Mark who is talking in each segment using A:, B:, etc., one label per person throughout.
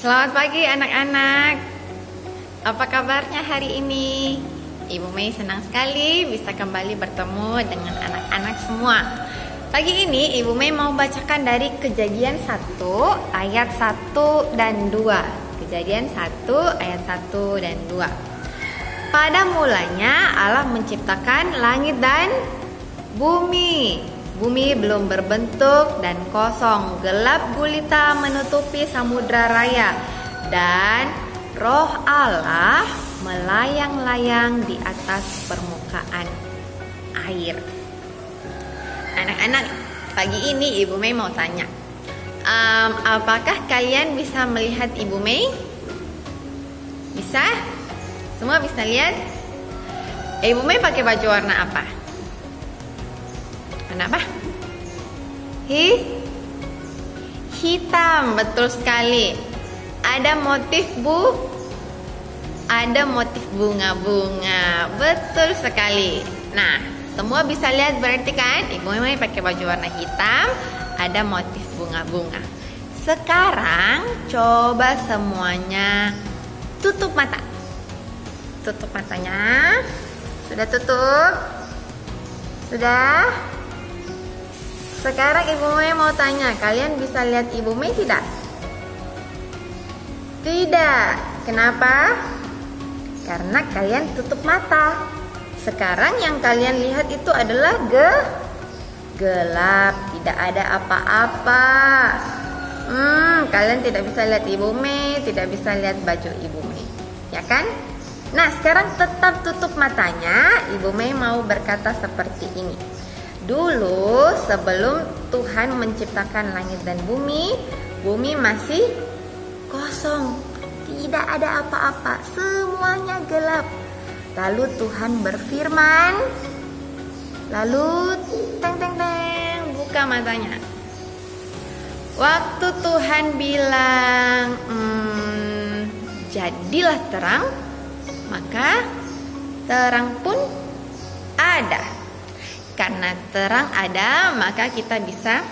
A: Selamat pagi anak-anak. Apa kabarnya hari ini? Ibu Mei senang sekali bisa kembali bertemu dengan anak-anak semua. Pagi ini Ibu Mei mau bacakan dari Kejadian 1 ayat 1 dan 2. Kejadian 1 ayat 1 dan 2. Pada mulanya Allah menciptakan langit dan bumi. Bumi belum berbentuk dan kosong, gelap gulita menutupi samudra raya, dan Roh Allah melayang-layang di atas permukaan air. Anak-anak, pagi ini Ibu Mei mau tanya, apakah kalian bisa melihat Ibu Mei? Bisa? Semua bisa lihat? Ibu Mei pakai baju warna apa? Warna apa? Hitam, betul sekali. Ada motif ada motif bunga-bunga, betul sekali. Nah, semua bisa lihat berarti kan? Ibu Mei pakai baju warna hitam, ada motif bunga-bunga. Sekarang coba semuanya tutup mata. Tutup matanya. Sudah tutup? Sudah? Sekarang Ibu Mei mau tanya, kalian bisa lihat Ibu Mei tidak? Tidak. Kenapa? Karena kalian tutup mata. Sekarang yang kalian lihat itu adalah gelap, tidak ada apa-apa. Kalian tidak bisa lihat Ibu Mei, tidak bisa lihat baju Ibu Mei, ya kan? Nah, sekarang tetap tutup matanya. Ibu Mei mau berkata seperti ini. Dulu sebelum Tuhan menciptakan langit dan bumi, bumi masih kosong, tidak ada apa-apa, semuanya gelap. Lalu Tuhan berfirman, lalu buka matanya. Waktu Tuhan bilang, jadilah terang, maka terang pun ada. Karena terang ada, maka kita bisa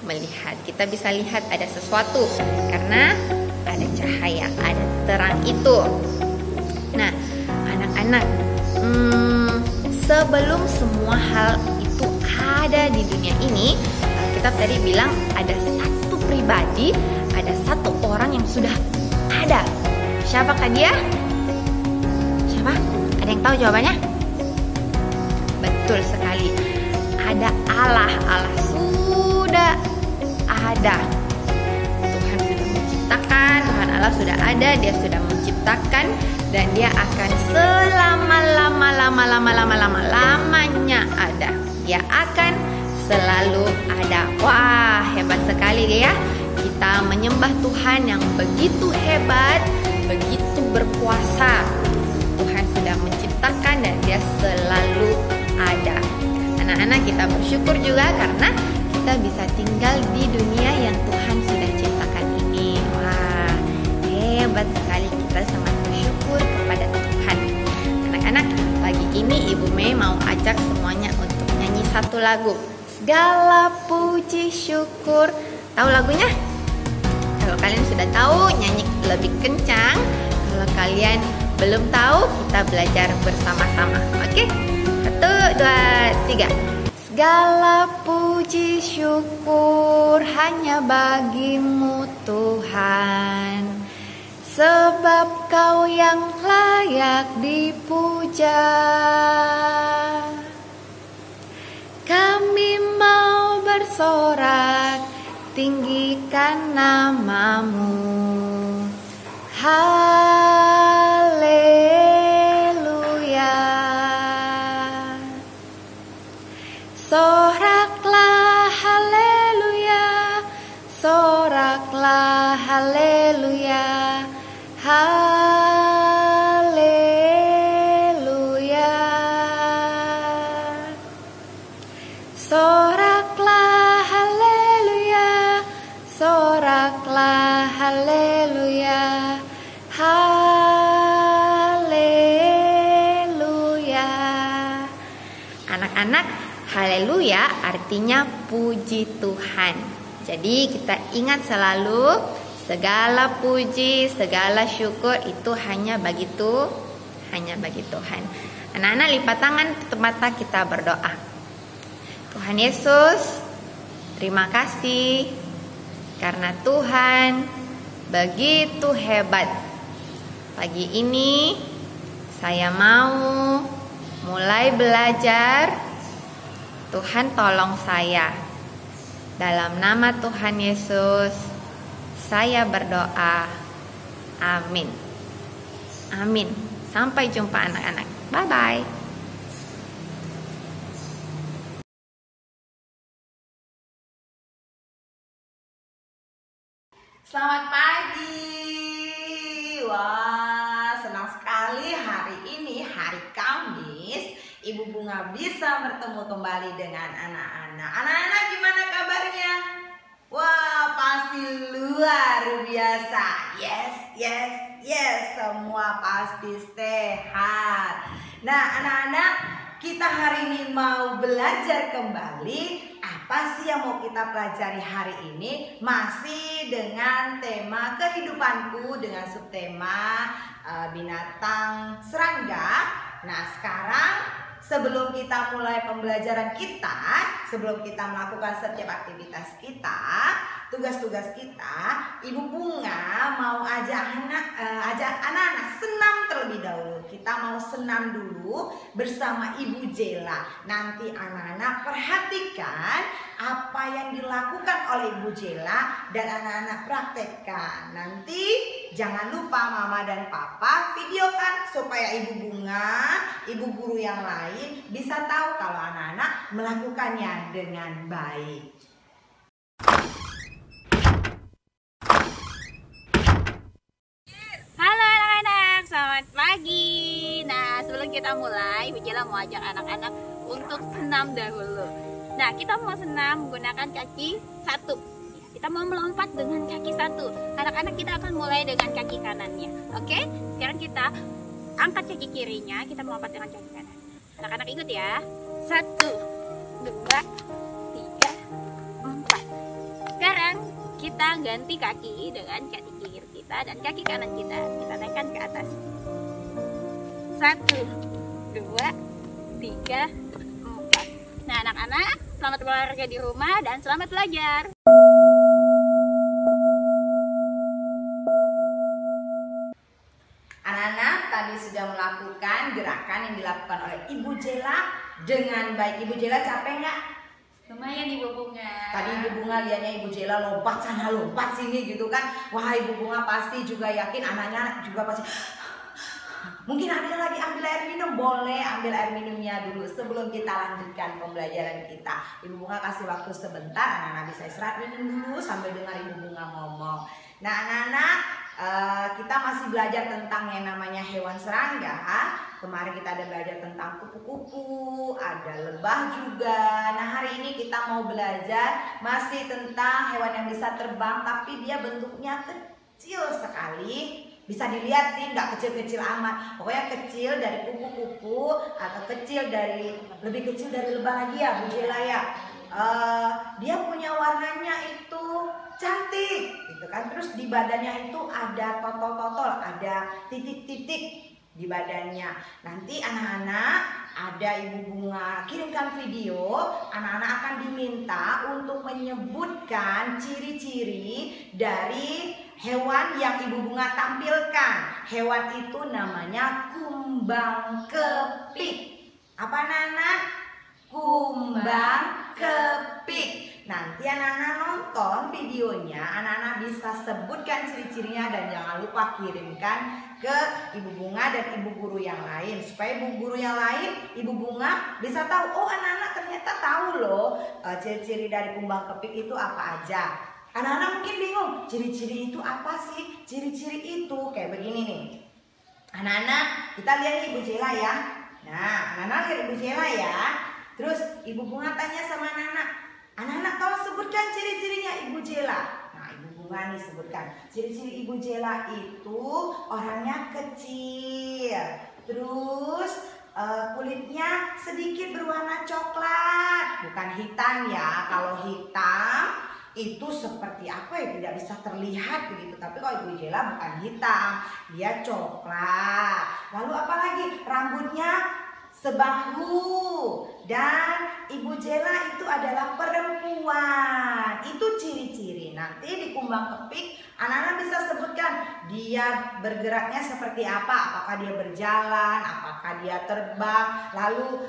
A: melihat. Kita bisa lihat ada sesuatu karena ada cahaya, ada terang itu. Nah, anak-anak, sebelum semua hal itu ada di dunia ini, kita tadi bilang ada satu pribadi, ada satu orang yang sudah ada. Siapakah dia? Siapa? Ada yang tahu jawabannya? Betul sekali. Ada Allah. Allah sudah ada. Tuhan sudah menciptakan, Tuhan Allah sudah ada, dia sudah menciptakan, dan dia akan selama-lamanya ada. Dia akan selalu ada. Wah, hebat sekali ya. Kita menyembah Tuhan yang begitu hebat, begitu berkuasa. Tuhan sudah menciptakan dan dia selalu ada. Anak-anak, kita bersyukur juga karena kita bisa tinggal di dunia yang Tuhan sudah ciptakan ini. Wah, hebat sekali, kita sangat bersyukur kepada Tuhan. Anak-anak, pagi ini Ibu Mei mau ajak semuanya untuk nyanyi satu lagu. Segala puji syukur. Tahu lagunya? Kalau kalian sudah tahu, nyanyi lebih kencang. Kalau kalian belum tahu, kita belajar bersama-sama. Oke? 1, 2, 3. Segala puji syukur hanya bagimu Tuhan, sebab Kau yang layak dipuja. Kami mau bersorak, tinggikan nama-Mu. Soraklah haleluya, soraklah haleluya, haleluya. Soraklah haleluya, soraklah haleluya, haleluya. Anak-anak, haleluya artinya puji Tuhan. Jadi kita ingat selalu Segala puji, segala syukur itu hanya bagi Tuhan. Anak-anak lipat tangan, tutup mata, kita berdoa. Tuhan Yesus, terima kasih karena Tuhan begitu hebat. Pagi ini saya mau mulai belajar. Tuhan tolong saya. Dalam nama Tuhan Yesus saya berdoa. Amin. Amin. Sampai jumpa anak-anak. Bye-bye.
B: Selamat pagi. Wah, senang sekali hari ini, hari Kamis, Ibu Bunga bisa bertemu kembali dengan anak-anak. Anak-anak gimana kabarnya? Wah, pasti luar biasa. Yes, semua pasti sehat. Nah, anak-anak, kita hari ini mau belajar kembali. Apa sih yang mau kita pelajari hari ini? Masih dengan tema kehidupanku dengan subtema binatang serangga. Nah, sekarang sebelum kita mulai pembelajaran kita, sebelum kita melakukan setiap aktivitas kita, tugas-tugas kita, Ibu Bunga mau ajak anak-anak senam terlebih dahulu. Kita mau senam dulu bersama Ibu Jela. Nanti anak-anak perhatikan apa yang dilakukan oleh Ibu Jela dan anak-anak praktekkan. Nanti jangan lupa Mama dan Papa videokan supaya Ibu Bunga, Ibu guru yang lain bisa tahu kalau anak-anak melakukannya dengan baik.
C: Halo anak-anak, selamat pagi. Nah, sebelum kita mulai, Bu Jela mau ajak anak-anak untuk senam dahulu. Nah, kita mau senam menggunakan kaki satu. Kita mau melompat dengan kaki satu. Anak-anak, kita akan mulai dengan kaki kanannya. Oke? Sekarang kita angkat kaki kirinya, kita melompat dengan kaki kanan. Anak-anak ikut ya. 1, 2, 3, 4. Sekarang kita ganti kaki dengan kaki kiri kita dan kaki kanan kita. Kita naikkan ke atas. 1, 2, 3, 4. Nah, anak-anak, selamat berolahraga di rumah dan selamat belajar.
B: Anak-anak tadi sudah melakukan gerakan yang dilakukan oleh Ibu Jela dengan baik. Ibu Jela capek nggak?
C: Lumayan Ibu Bunga.
B: Tadi Ibu Bunga lihatnya Ibu Jela lompat sana lompat sini gitu kan. Wah, Ibu Bunga pasti juga yakin anaknya juga pasti. Mungkin ada yang lagi ambil air minum, boleh ambil air minumnya dulu sebelum kita lanjutkan pembelajaran kita. Ibu Bunga kasih waktu sebentar, anak-anak bisa istirahat minum dulu sambil dengar Ibu Bunga ngomong. Nah, anak-anak, kita masih belajar tentang yang namanya hewan serangga. Kemarin kita ada belajar tentang kupu-kupu, ada lebah juga. Nah, hari ini kita mau belajar masih tentang hewan yang bisa terbang tapi dia bentuknya kecil sekali. Bisa dilihat sih, nggak kecil-kecil amat. Pokoknya kecil dari kupu-kupu atau lebih kecil dari lebah lagi ya, Bu Jela ya. Dia punya warnanya itu cantik gitu kan. Terus di badannya itu ada totol-totol, ada titik-titik di badannya. Nanti anak-anak, ada Ibu Bunga kirimkan video, anak-anak akan diminta untuk menyebutkan ciri-ciri dari hewan yang Ibu Bunga tampilkan. Hewan itu namanya kumbang kepik. Apa anak-anak? Kumbang kepik. Nanti anak-anak nonton videonya, anak-anak bisa sebutkan ciri-cirinya dan jangan lupa kirimkan ke Ibu Bunga dan Ibu guru yang lain supaya Ibu guru yang lain, Ibu Bunga bisa tahu, oh anak-anak ternyata tahu loh ciri-ciri dari kumbang kepik itu apa aja. Anak-anak mungkin bingung, ciri-ciri itu apa sih? Ciri-ciri itu kayak begini nih. Anak-anak, kita lihat Ibu Jela ya. Nah, anak-anak lihat Ibu Jela ya. Terus Ibu Bunga tanya sama anak-anak, anak-anak tolong sebutkan ciri-cirinya Ibu Jela. Nah, Ibu Bunga nih sebutkan. Ciri-ciri Ibu Jela itu orangnya kecil. Terus kulitnya sedikit berwarna coklat, bukan hitam ya. Kalau hitam itu seperti apa ya, tidak bisa terlihat begitu. Tapi kalau Ibu Jela bukan hitam, dia coklat. Lalu apalagi, rambutnya sebahu, dan Ibu Jela itu adalah perempuan. Itu ciri-ciri. Nanti di kumbang kepik anak-anak bisa sebutkan dia bergeraknya seperti apa, apakah dia berjalan, apakah dia terbang. Lalu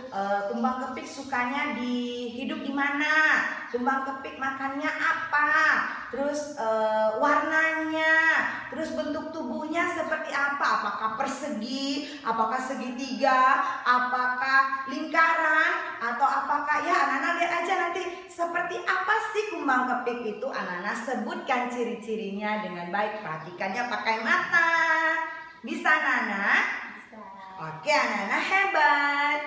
B: kumbang kepik sukanya hidup di mana, kumbang kepik makannya apa, terus warnanya, terus bentuk tubuhnya seperti apa, apakah persegi, apakah segitiga, apakah lingkaran, atau apakah, ya anak-anak lihat aja nanti seperti apa sih kumbang kepik itu. Anak-anak sebutkan ciri-cirinya dengan baik, perhatikannya pakai mata. Bisa anak-anak?
C: Bisa.
B: Oke, anak-anak hebat.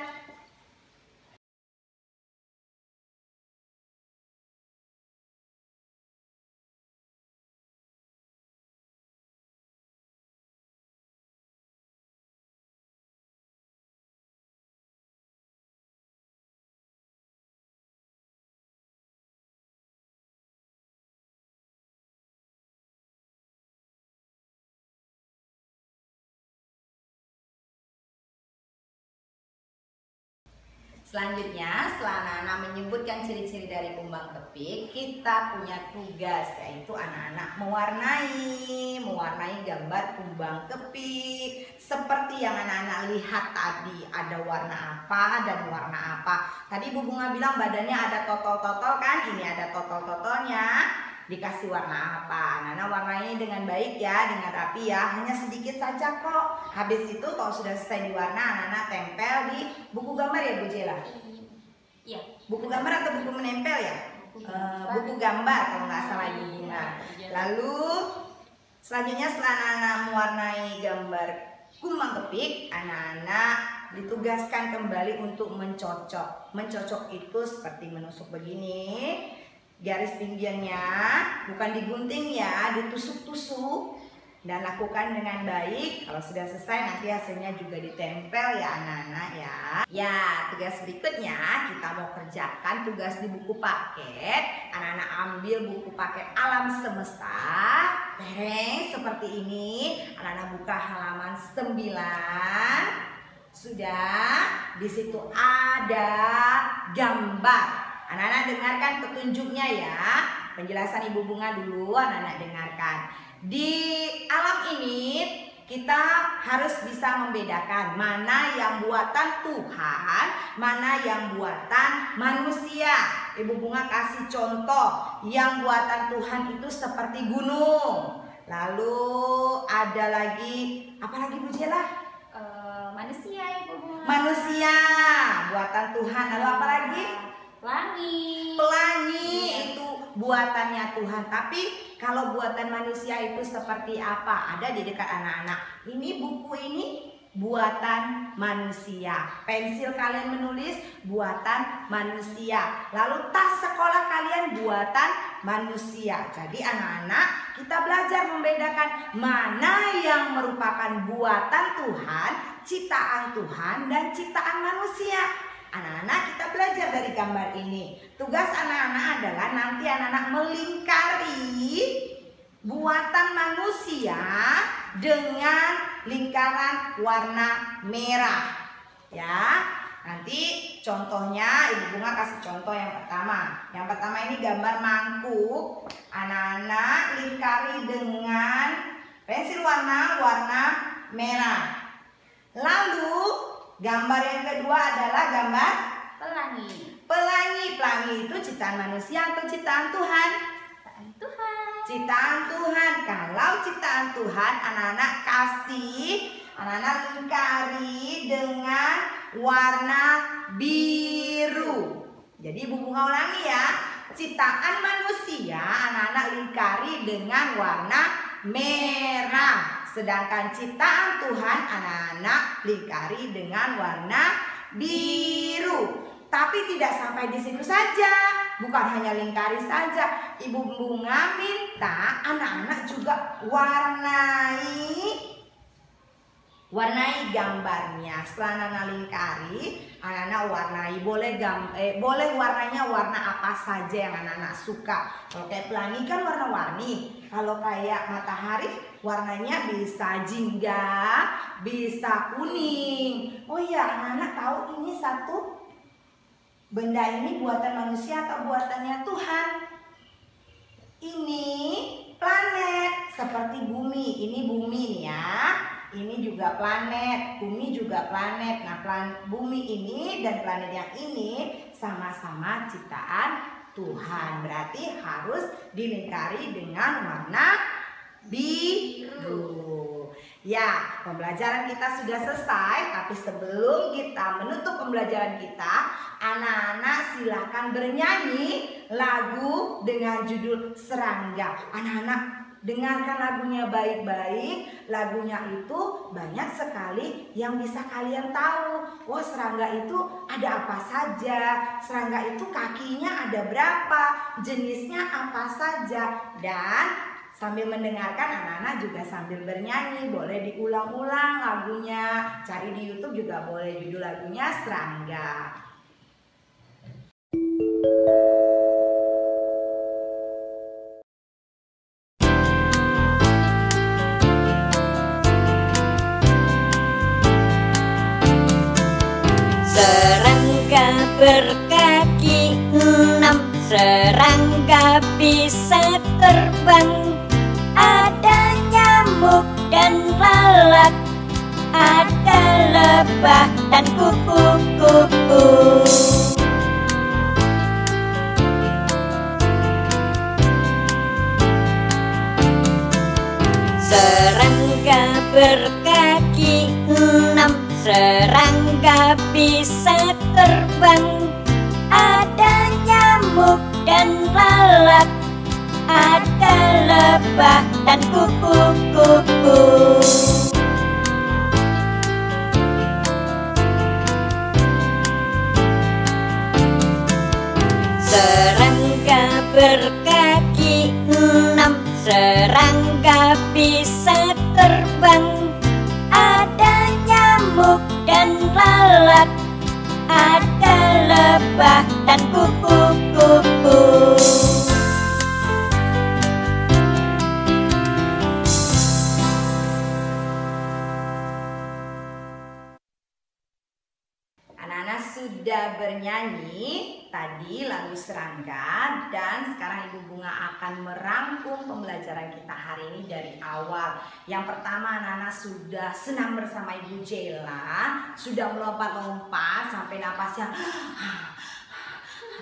B: Selanjutnya, setelah anak-anak menyebutkan ciri-ciri dari kumbang kepik, kita punya tugas, yaitu anak-anak mewarnai gambar kumbang kepik. Seperti yang anak-anak lihat tadi, ada warna apa dan warna apa. Tadi Bu Bunga bilang badannya ada totol-totol kan, ini ada totol-totolnya. Dikasih warna apa, anak-anak warnanya dengan baik ya, dengan rapi ya, hanya sedikit saja kok. Habis itu kalau sudah selesai diwarna, anak-anak tempel di buku gambar ya Bu Jela?
C: Iya.
B: Buku gambar atau buku menempel ya? Buku gambar kalau nggak salah Ibu Bunga. Lalu selanjutnya setelah anak-anak mewarnai gambar kumbang kepik, anak-anak ditugaskan kembali untuk mencocok. Mencocok itu seperti menusuk begini. Garis pinggirnya bukan digunting ya, ditusuk-tusuk, dan lakukan dengan baik. Kalau sudah selesai nanti hasilnya juga ditempel ya anak-anak ya. Ya, tugas berikutnya kita mau kerjakan tugas di buku paket. Anak-anak ambil buku paket Alam Semesta. Seperti ini. Anak-anak buka halaman 9. Sudah, di situ ada gambar. Anak-anak dengarkan petunjuknya ya. Penjelasan Ibu Bunga dulu, anak-anak dengarkan. Di alam ini kita harus bisa membedakan mana yang buatan Tuhan, mana yang buatan manusia. Ibu Bunga kasih contoh, yang buatan Tuhan itu seperti gunung. Lalu ada lagi, apa lagi Bu Jela?
C: Manusia Ibu Bunga.
B: Manusia, buatan Tuhan. Lalu apa lagi? Pelangi itu buatannya Tuhan. Tapi kalau buatan manusia itu seperti apa? Ada di dekat anak-anak. Ini buku ini buatan manusia. Pensil kalian menulis buatan manusia. Lalu tas sekolah kalian buatan manusia. Jadi anak-anak kita belajar membedakan mana yang merupakan buatan Tuhan, ciptaan Tuhan, dan ciptaan manusia. Anak-anak kita belajar dari gambar ini. Tugas anak-anak adalah nanti anak-anak melingkari buatan manusia dengan lingkaran warna merah. Ya, nanti contohnya Ibu Bunga kasih contoh yang pertama. Yang pertama ini gambar mangkuk. Anak-anak lingkari dengan pensil warna merah. Lalu gambar yang kedua adalah gambar
C: Pelangi.
B: Pelangi itu ciptaan manusia atau ciptaan Tuhan? Ciptaan Tuhan. Kalau ciptaan Tuhan, anak-anak lingkari dengan warna biru. Jadi Ibu Bunga ulangi ya. Ciptaan manusia, anak-anak lingkari dengan warna merah. Sedangkan ciptaan Tuhan anak-anak lingkari dengan warna biru. Tapi tidak sampai di situ saja. Bukan hanya lingkari saja. Ibu Bunga minta anak-anak juga warnai Warnai gambarnya. Setelah anak-anak lingkari, anak-anak warnai. Boleh warnanya warna apa saja yang anak-anak suka. Kalau kayak pelangi kan warna-warni. Kalau kayak matahari warnanya bisa jingga, bisa kuning. Oh iya, anak-anak tahu ini satu benda ini buatan manusia atau buatannya Tuhan? Ini planet seperti bumi. Ini bumi nih ya. Ini juga planet, bumi juga planet. Nah, bumi ini dan planet yang ini sama-sama ciptaan Tuhan. Berarti harus dilingkari dengan warna biru. Ya, pembelajaran kita sudah selesai. Tapi sebelum kita menutup pembelajaran kita, anak-anak silahkan bernyanyi lagu dengan judul Serangga. Anak-anak dengarkan lagunya baik-baik. Lagunya itu banyak sekali yang bisa kalian tahu. Oh, serangga itu ada apa saja, serangga itu kakinya ada berapa, jenisnya apa saja. Dan sambil mendengarkan, anak-anak juga sambil bernyanyi. Boleh diulang-ulang lagunya, cari di YouTube juga boleh, judul lagunya Serangga.
D: Serangga berkaki 6, serangga bisa terbang. Ada nyamuk dan lalat, ada lebah dan kupu-kupu. Serangga berkaki 6, serangga bisa terbang. Ada nyamuk dan lalat, ada lebah dan kupu-kupu. Serangga berkaki 6, serangga bisa terbang. Ada nyamuk dan lalat, ada lebah dan kupu-kupu.
B: Anak-anak sudah bernyanyi tadi lagu Serangga, dan sekarang Ibu Bunga akan merangkum pembelajaran kita hari ini dari awal. Yang pertama, anak-anak sudah senam bersama Ibu Jela, sudah melompat-lompat sampai napasnya.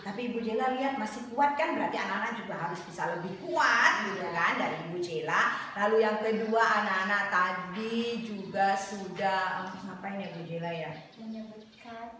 B: Tapi Ibu Jela lihat masih kuat kan, berarti anak-anak juga harus bisa lebih kuat gitu kan dari Ibu Jela. Lalu yang kedua, anak-anak tadi juga sudah ngapain ya Bu Jela ya?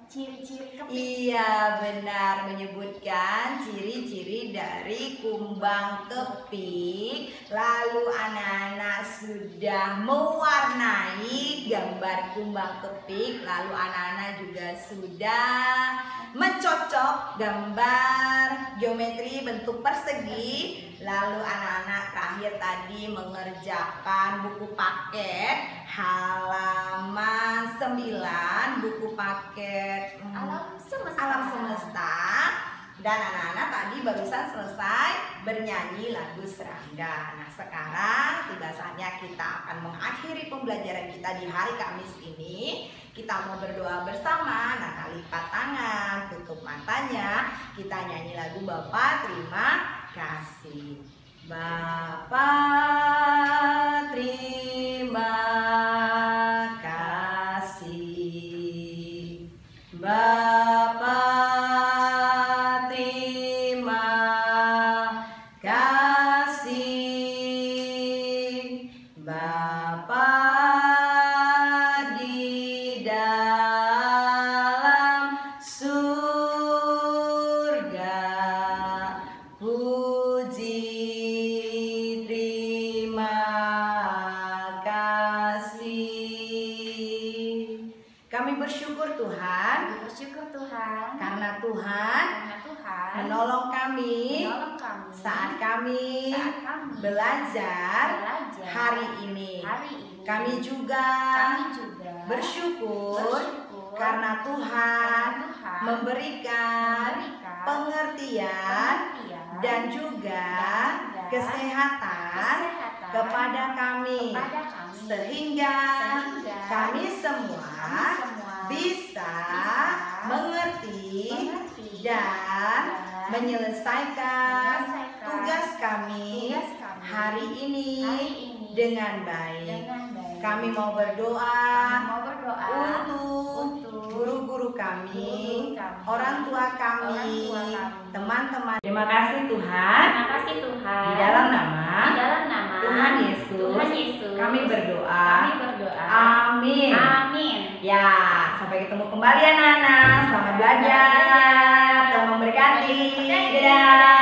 C: Ciri-ciri kepik.
B: Iya benar, menyebutkan ciri-ciri dari kumbang kepik. Lalu anak-anak sudah mewarnai gambar kumbang kepik. Lalu anak-anak juga sudah mencocok gambar geometri bentuk persegi. Lalu anak-anak terakhir tadi mengerjakan buku paket halaman 9, buku paket Alam Semesta. Dan anak-anak tadi barusan selesai bernyanyi lagu Serangga. Nah, sekarang tiba saatnya kita akan mengakhiri pembelajaran kita di hari Kamis ini. Kita mau berdoa bersama. Nah, lipat tangan, tutup matanya. Kita nyanyi lagu Bapa Terima Kasih. Bapa terima kasih. Bapa terima kasih. Bapa di dalam surga, puji terima kasih. Kami bersyukur Tuhan, karena Tuhan menolong kami saat kami belajar hari ini. Kami juga bersyukur karena Tuhan memberikan pengertian dan juga kesehatan kepada kami, sehingga kami semua bisa mengerti dan menyelesaikan tugas kami hari ini dengan baik. Kami mau berdoa untuk guru-guru kami, orang tua kami, teman-teman. Terima kasih Tuhan. Di dalam nama Tuhan Yesus, kami berdoa. Amin. Ya, sampai ketemu kembali anak-anak. Selamat belajar. Tuhan memberkati. Dadah.